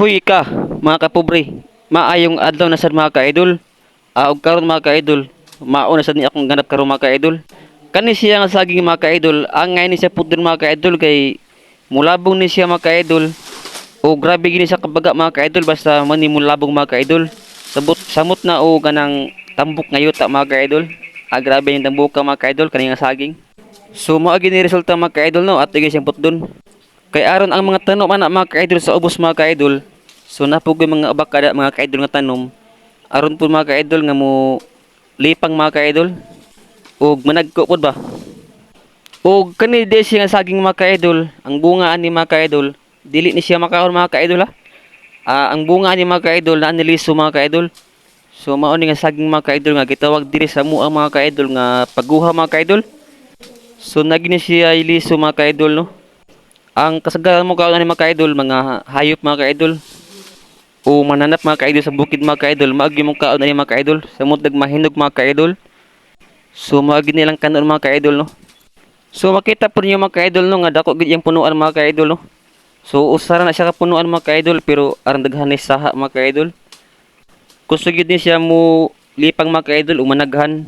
Huy ka, mga kapobre. Maayong adlaw na sad mga ka-idol. Og karon mga ka-idol, mao na sad ni akong ganap karon mga ka-idol. Kani siya nga saging mga ka-idol, angay ni siya pud mga ka-idol kay mulabong ni siya mga ka-idol. O grabe gini sa kabaga mga ka-idol basta man ni mulabong mga ka-idol. Samot na o ganang tambok ngayon ta mga ka-idol. Grabe yung tambok ka mga ka-idol kani nga saging. So mao gini resulta mga ka-idol no at igay siyang putdon. Kay aron ang mga tanom ana mga ka-idol sa ubos mga ka-idol. So napugoy mga abakada mga ka-idol nga tanom. Aron po mga ka-idol nga mo lipang mga ka-idol. Og managko pod ba. Og kani di siya nga saging mga ka-idol, ang bunga ani mga ka-idol, dili ni siya makaon mga ka-idol ha. Ang bunga ani mga ka-idol na aniliso mga ka-idol. So mao ni nga saging mga ka-idol nga gitawag diri sa mua mga ka-idol nga paguha mga ka-idol. So nagini siya iliso mga ka-idol no. Ang kasagaran mo kaon ani mga ka-idol, mga hayop mga ka-idol. O mananap mga ka-idol sa bukid mga ka-idol, maagi mong kaon ani mga ka-idol. Samot nagmahinog mga ka-idol. So maagi nilang kanon mga ka-idol no. So makita po niyo mga ka-idol no nga dako gid yang punuan mga ka-idol no. So usara na siya ka punuan mga ka-idol pero aron daghan ni saha mga ka-idol. Gusto gid ni siya mo lipang mga ka-idol umanaghan.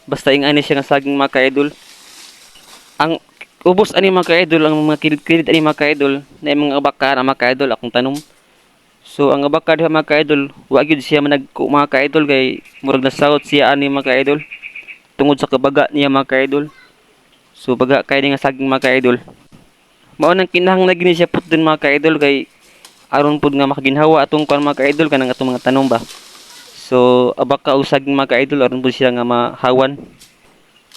Basta ingani siya nga saging mga ka-idol. Ang ubos ani mga ka-idol, ang mga kilid-kilid ani mga ka-idol, na mga abaka na mga ka-idol akong tanom. So ang abaka diha mga ka-idol, wa gyud siya managko mga ka-idol kay murag nasawot siya ani mga ka-idol. Tungod sa kabaga niya mga ka-idol. So baga kay nga saging mga ka-idol. Mao nang kinahanglan gini siya putdon mga ka-idol kay aron pud nga makaginhawa atong kan mga ka-idol kanang atong mga tanom ba. So abaka o saging mga ka-idol aron pud siya nga mahawan.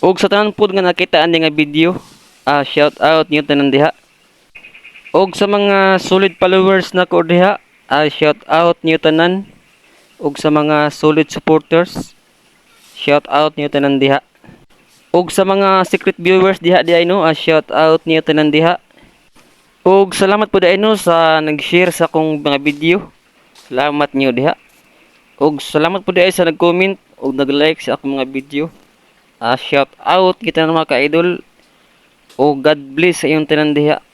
Og sa tanan pud nga nakita ani nga video, shout out niyo tanan diha. Og sa mga solid followers na ko diha, shout out niyo tanan. Og sa mga solid supporters, shout out niyo tanan diha. Og sa mga secret viewers diha diay no, shout out niyo tanan diha. Og salamat po diay no sa nag-share sa akong mga video. Salamat niyo diha. Og salamat po diay sa nag-comment og nag-like sa akong mga video. Shout out kita ng mga ka-idol. O God bless sa iyong tanan diha.